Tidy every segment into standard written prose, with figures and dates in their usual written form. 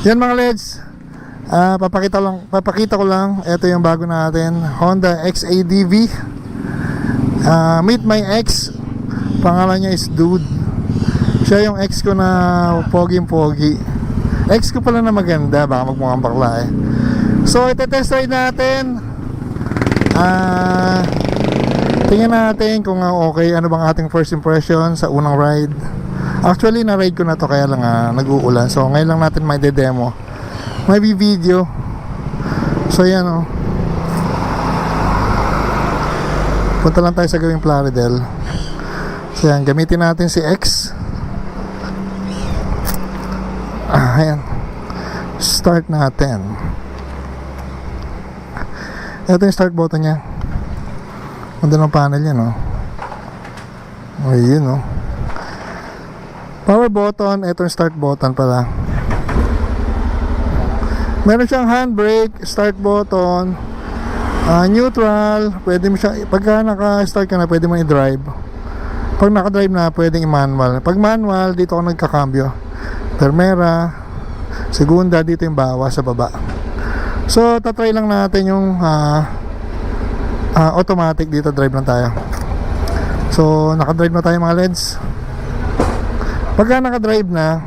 Yan mga Leds, papakita ko lang. Ito yung bago natin, Honda XADV. Meet my ex. Pangalan niya is Dude. Siya yung ex ko na pogi. Ex ko pala na maganda, baka magmukhang bakla eh. So ite-test ride natin. Tingnan natin kung okay, ano bang ating first impression sa unang ride. Actually na-ride ko na to, kaya lang nag-uulan. So ngayon lang natin may demo, may video. So yan o. Punta lang tayo sa gawing Plaridel. So yan, gamitin natin si X. Ayan. Start natin. Ito yung start button niya. Ganda ng panel yan, no? Ayun, no? Power button. Ito yung start button pala. Meron siyang handbrake, start button, neutral. Pwede mo siya, pagka naka-start ka na, pwede mo i-drive. Pag naka-drive na, pwedeng i-manual. Pag manual, dito ako nagkakambyo. Primera, segunda, dito yung bawa sa baba. So tatry lang natin yung automatic. Dito drive lang tayo. So naka-drive na tayo mga Leds. Pagka naka-drive na,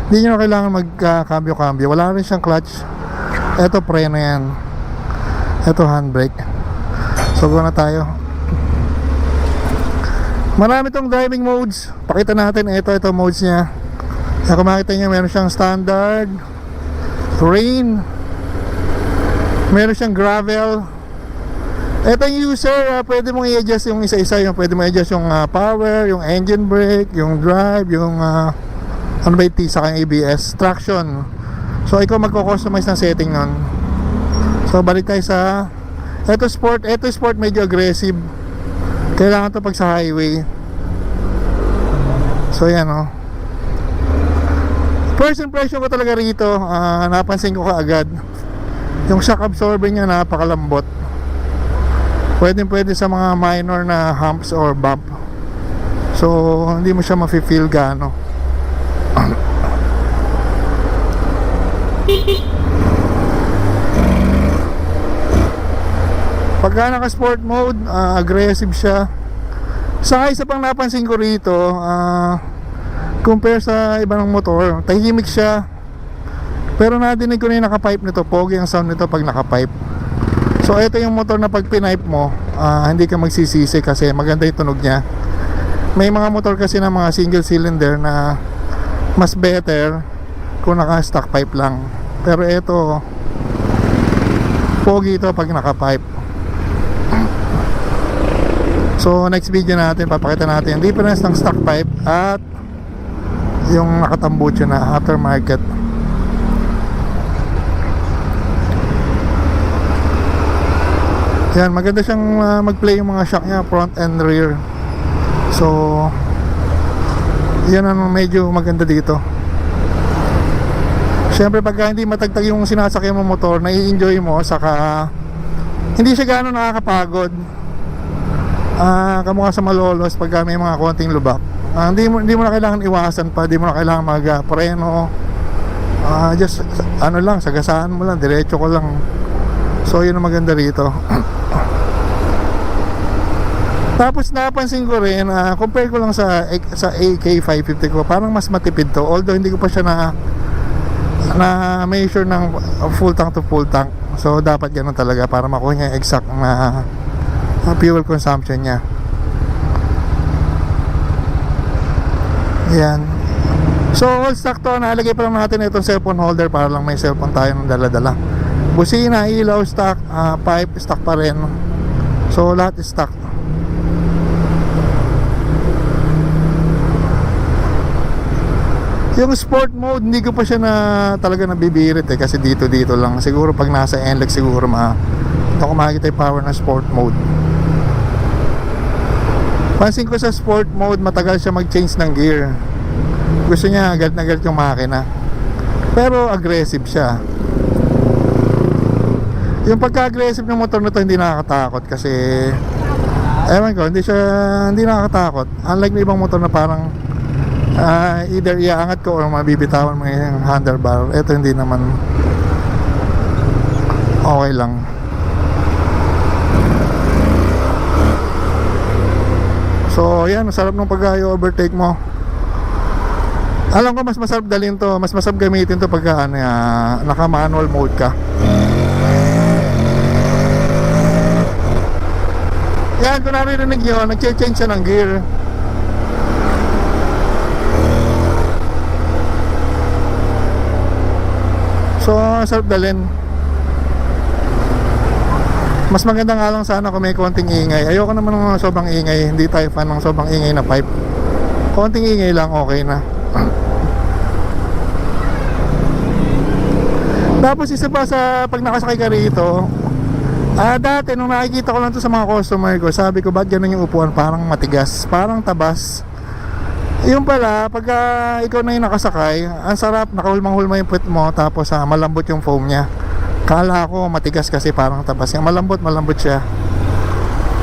hindi nyo kailangan magkakambyo-kambyo. Wala rin siyang clutch. Ito preno yan. Ito handbrake. So go na tayo. Marami tong driving modes. Pakita natin. Ito modes niya. Kung makita nyo, meron siyang standard, rain, meron siyang gravel. Ito yung user, pwede mong i-adjust yung isa-isa. Pwede mong i-adjust yung power, yung engine brake, yung drive, yung ano ba yung sa kanyang ABS, traction. So ikaw magko-customize ng setting nun. So balik tayo sa ito sport medyo aggressive. Kailangan to pag sa highway. So yan o. First impression ko talaga rito, napansin ko kaagad yung shock absorber niya, napakalambot. Pwede sa mga minor na humps or bump. So hindi mo siya mafe-feel gaano. Pagka naka sport mode, aggressive siya. Saka isa pang napansin ko rito, compare sa ibang motor, tahimik siya. Pero nadinig ko na yung naka-pipe nito. Pogi ang sound nito pag naka-pipe. So ito yung motor na pag pinipe mo, hindi ka magsisisi kasi maganda yung tunog niya. May mga motor kasi na mga single cylinder na mas better kung naka-stock pipe lang. Pero ito, pogi ito pag naka-pipe. So next video natin, papakita natin yung difference ng stock pipe at yung nakatambucho na aftermarket. Yan, maganda siyang mag-play yung mga shock niya, front and rear. So yan ang medyo maganda dito. Siyempre pagka hindi matagtag yung sinasakyan mo motor, nai-enjoy mo, saka hindi siya gano'n nakakapagod. Kamukha sa Malolos pagka may mga konting lubak. Hindi mo na kailangan iwasan pa, hindi mo na kailangan mag-preno. Just ano lang, sagasaan mo lang, diretso ko lang. So yun ang maganda rito. Tapos napansin ko rin, compare ko lang sa AK550 ko, parang mas matipid to. Although hindi ko pa siya na measure ng full tank to full tank. So dapat ganun talaga para makuha niya exact na fuel consumption niya. Yan. So all stock to. Nalagay pa lang natin itong cellphone holder para lang may cellphone tayo ng dala-dala. Busina, ilaw stock, pipe stock pa rin. So lahat is stock. Yung sport mode, hindi ko pa siya talaga nabibirit kasi dito lang. Siguro pag nasa NLEX siguro ito ko makikita yung power ng sport mode. Pansin ko sa sport mode, matagal siya mag-change ng gear. Gusto niya agad na agad yung makina. Pero aggressive siya. Yung pagka-aggressive ng motor na to hindi nakakatakot kasi ewan ko, hindi nakakatakot. Unlike ng ibang motor na parang Either iaangat ko or mabibitawan mo yung handlebar. Ito hindi naman, okay lang. So yan, masarap nung pag-overtake mo. Alam ko mas masarap dalhin to, mas masarap gamitin to pagka naka manual mode ka. Yan, kung naririnig nyo, nag-change siya ng gear. So, sarap dalhin. Mas maganda nga lang sana kung may konting ingay. Ayoko naman ng sobrang ingay. Hindi tayo fan ng sobrang ingay na pipe. Konting ingay lang, okay na. Tapos isa pa sa pag nakasakay ka rito, dati nung nakikita ko lang to sa mga customer ko, sabi ko, ba't ganun yung upuan? Parang matigas, parang tabas. Yung pala, pagka ikaw na yung nakasakay, ang sarap, nakahulmang-hulma yung puwet mo, tapos malambot yung foam nya. Kala ko matigas kasi parang tabas. Yung malambot siya.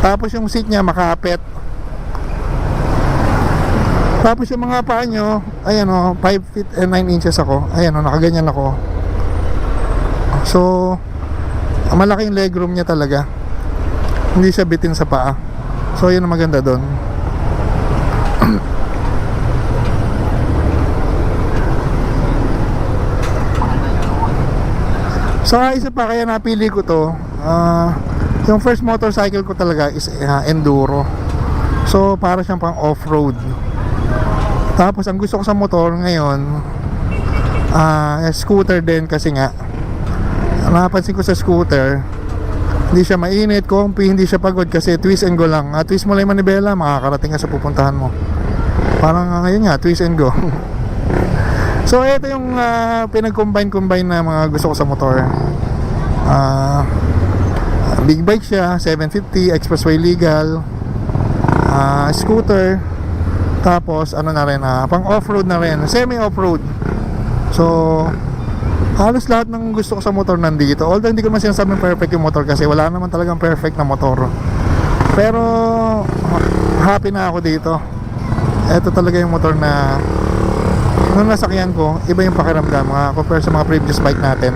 Tapos yung seat nya makapit. Tapos yung mga paa nyo, ayan o, 5 feet and 9 inches ako. Ayan o, nakaganyan ako. So malaki yung legroom nya talaga. Hindi siya bitin sa paa. So yun ang maganda doon. So isa pa kaya napili ko to, yung first motorcycle ko talaga is enduro. So para siyang pang off-road. Tapos ang gusto ko sa motor ngayon, scooter din, kasi nga napansin ko sa scooter, hindi siya mainit, comfy, hindi siya pagod kasi twist and go lang. Twist mo lang yung manibela, makakarating ka sa pupuntahan mo. Parang ngayon nga, twist and go. So ito yung pinag-combine na mga gusto ko sa motor. Big bike siya, 750, expressway legal, scooter, tapos ano na rin, pang off-road na rin, semi off-road. So halos lahat ng gusto ko sa motor nandito. Although hindi ko naman sinasabing perfect yung motor kasi wala naman talagang perfect na motor, pero happy na ako dito. Ito talaga yung motor na nung nasakyan ko, iba yung pakiramdam compare sa mga previous bike natin.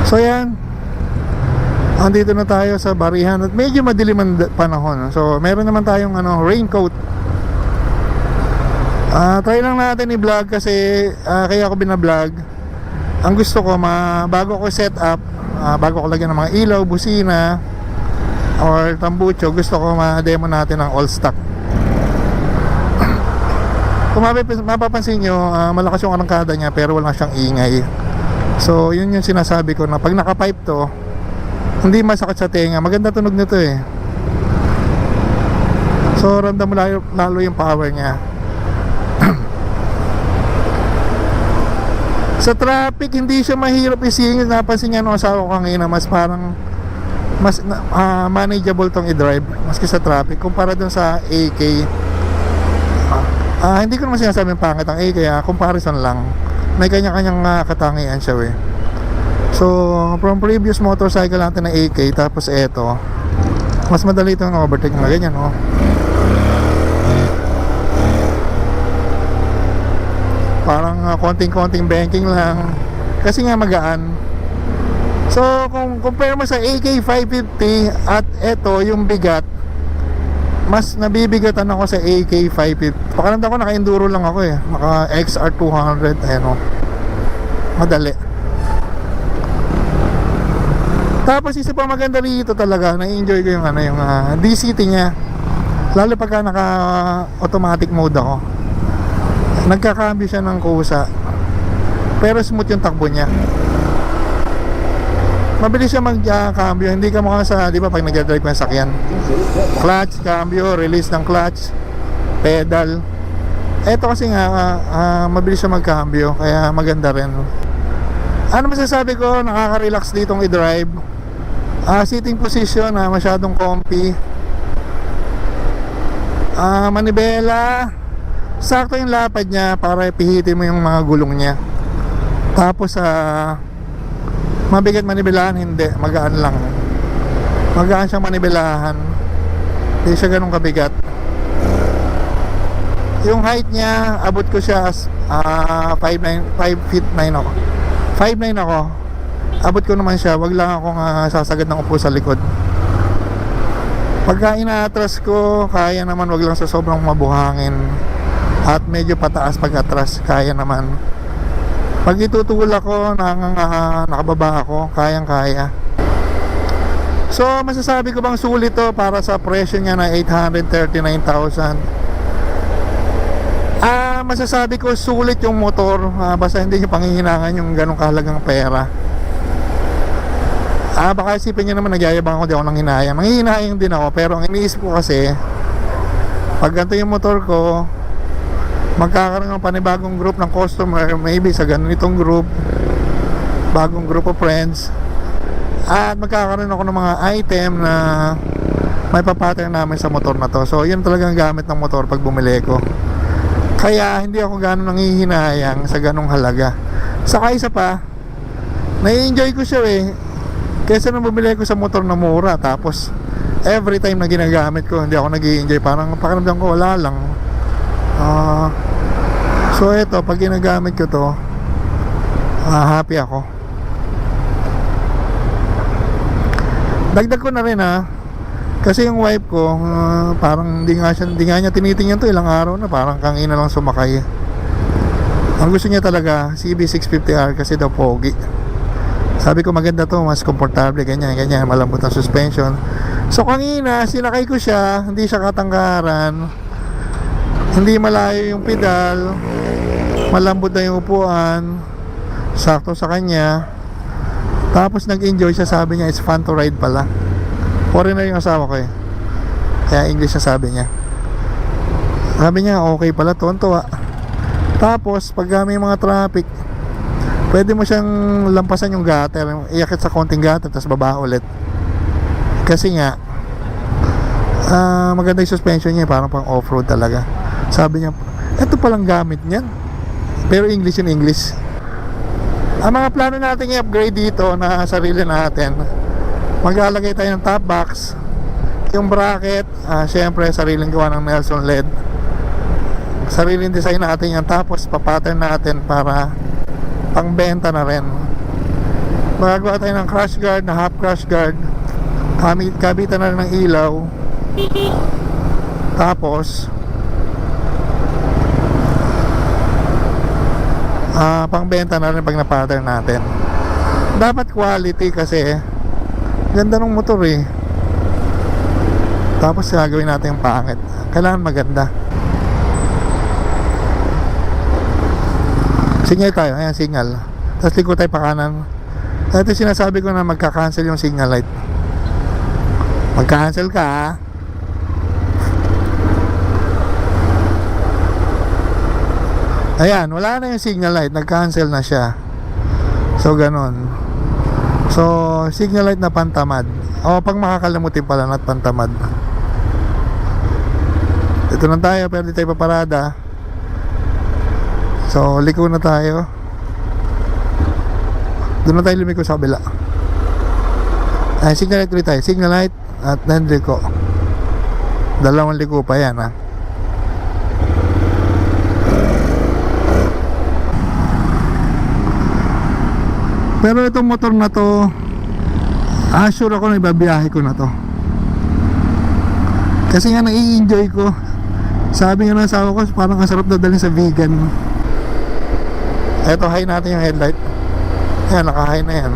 So yan, andito na tayo sa barihan at medyo madilim ang panahon. So meron naman tayong raincoat. Try lang natin i-vlog kasi kaya ako bina-vlog. Ang gusto ko, bago ko set up, bago ko lagyan ng mga ilaw, busina or tambucho, gusto ko ma-demo natin ang all stock. Kung mapapansin nyo, malakas yung arangkada niya pero wala siyang ingay. So yun yung sinasabi ko, na pag naka-pipe to, hindi masakit sa tenga. Maganda tunog nito eh. So ramdam mo lalo yung power niya. Sa traffic, hindi siya mahirap isingit. Napansin niya nung asawa ko kanina, mas parang mas manageable tong i-drive maski sa traffic kumpara dun sa AK. Hindi ko naman sinasabing pangit ang AK, comparison lang. May kanya-kanyang katangian siya eh. So from previous motorcycle natin na AK, tapos eto, mas madali itong overtake na ganyan, oh. Parang konting-konting banking lang kasi nga magaan. So kung compare mo sa AK 550 at eto yung bigat, mas nabibigatan ako sa AK 550. Pakiramdam ko naka-enduro lang ako eh, naka XR 200, ano, madali. Tapos isa pa maganda rito talaga, na-enjoy ko yung yung DCT niya, lalo pagka naka automatic mode ako. Nagkakambyo siya ng kusa, pero smooth yung takbo niya. Mabilis siya magkakambyo. Hindi ka mukha sa, di ba, pag nag-drive ka ng sakyan, clutch, cambio, release ng clutch, pedal. Eto kasi nga mabilis siya magkambyo, kaya maganda rin. Ano masasabi ko, nakaka-relax ditong i-drive. Sitting position, masyadong comfy. Manibela, sakto yung lapad niya para pihitin mo yung mga gulong niya. Tapos mabigat manibilahan, hindi, magaan lang. Magaan siyang manibilahan, hindi siya ganun kabigat. Yung height niya, abot ko siya 5 feet 9 ako. 5'9" ako. Abot ko naman siya, wag lang akong sasagad ng upo sa likod. Pagka inaatras ko, kaya naman, wag lang sa sobrang mabuhangin. At medyo pataas pag atras, kaya naman. Pag itutugol ako, nakababa ako, kayang-kaya. So, masasabi ko bang sulit to para sa presyo niya na 839,000? Masasabi ko sulit yung motor, basta hindi nyo panghihinangan yung ganong kahalagang pera. Baka isipin nyo naman nagyayabang ako, di ako nang hinayang. Nanghihinayang din ako, pero ang iniisip ko kasi, pag ganito yung motor ko, magkakaroon ng panibagong group ng customer, maybe sa ganitong group, bagong group of friends, at magkakaroon ako ng mga item na may papattern namin sa motor na to. So yun talagang gamit ng motor pag bumili ko, kaya hindi ako gano'ng nanghihinayang sa ganong halaga. Saka isa pa, nai-enjoy ko siya kaysa nung bumili ko sa motor na mura, tapos every time na ginagamit ko hindi ako nag-i-enjoy, parang pakiramdam ko wala lang. So eto, pag ginagamit ko to, happy ako. Dagdag ko na rin kasi yung wife ko, parang hindi nga niya tinitingnan to, ilang araw na, parang kangina lang sumakay. Ang gusto niya talaga CB650R kasi daw pogi. Sabi ko maganda to, mas komportable, ganyan, malambot ang suspension. So kanina sinakay ko siya, hindi siya katangkaran, hindi malayo yung pedal, malambot na yung upuan, sakto sa kanya. Tapos nag-enjoy siya, sabi niya it's fun to ride pala. Foreigner yung asawa ko kaya English na sabi niya. Sabi niya okay pala to, tuwa. Tapos pag may mga traffic, pwede mo siyang lampasan yung gutter, iakit sa konting gutter, tapos baba ulit. Kasi nga maganda yung suspension niya, parang pang off-road talaga. Sabi niya, eto palang gamit niyan, pero English in English. Ang mga plano natin i-upgrade dito na sarili natin, maglalagay tayo ng top box, yung bracket, syempre sariling gawa ng Nelson LED, sariling design natin yan, tapos papattern natin para pangbenta na rin. Magagawa tayo ng crash guard na half crash guard, kabitan na rin ng ilaw, tapos pangbenta na rin pag na-pattern natin. Dapat quality kasi ganda ng motor tapos gagawin natin yung pangit, kailangan maganda. Signal tayo, ayan signal, tapos liko tayo pa kanan. Ito sinasabi ko na magka-cancel yung signal light. Mag-cancel ka ayan, wala na yung signal light, nag-cancel na siya. So ganon. So signal light na pantamad, pag makakalimutin pala, not pantamad. Ito na tayo, pero di tayo paparada. So liko na tayo, doon na tayo lumiko sa kabila. Signal light ulit tayo, signal light at then liko. Dalawang liko pa yan Pero itong motor na to, sure ako na ibabiyahe ko na to. Kasi nga nai-enjoy ko. Sabi nga ng asawa ko, parang ang sarap na dalhin sa vegan. Eto, high natin yung headlight. Ayan, naka-high na yan.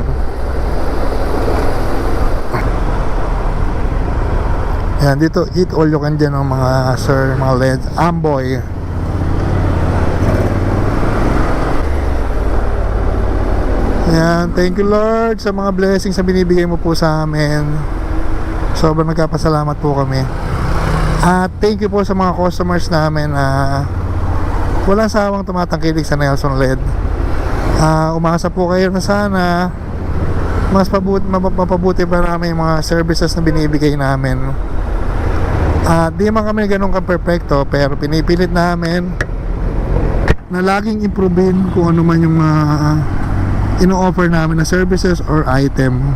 Ayan, dito, eat all you can dyan ng mga sir, mga LEDs. Amboy. Ayan, thank you Lord sa mga blessings na binibigay mo po sa amin. Sobrang nagkapasalamat po kami. At thank you po sa mga customers namin na walang sawang tumatangkilik sa Nelson LED. Umasa po kayo na sana mas mapabuti pa namin yung mga services na binibigay namin. Di man kami ganun ka-perfecto, pero pinipilit namin na laging improvein kung ano man yung ino-offer namin na services or item.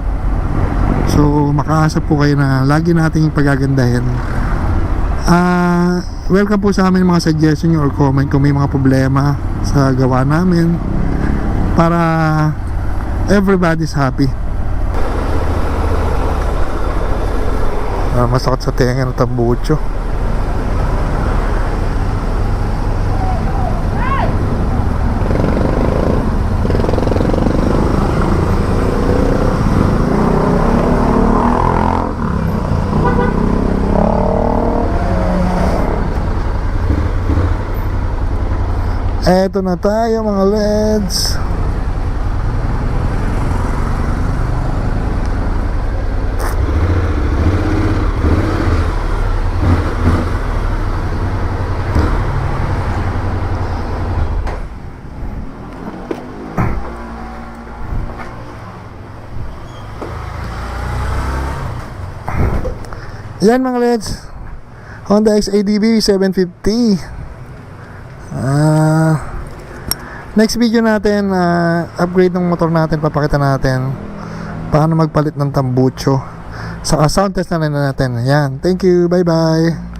So makaasa po kayo na lagi nating pagagandahin. Welcome po sa amin mga suggestion nyo or comment kung may mga problema sa gawa namin para everybody's happy. Masakit sa tenga ng tambucho. Eto na tayo mga Leds. Yan mga Leds, Honda XADV 750. Next video natin, upgrade ng motor natin, papakita natin paano magpalit ng tambucho, saka sound test na rin natin. Yan, thank you, bye bye.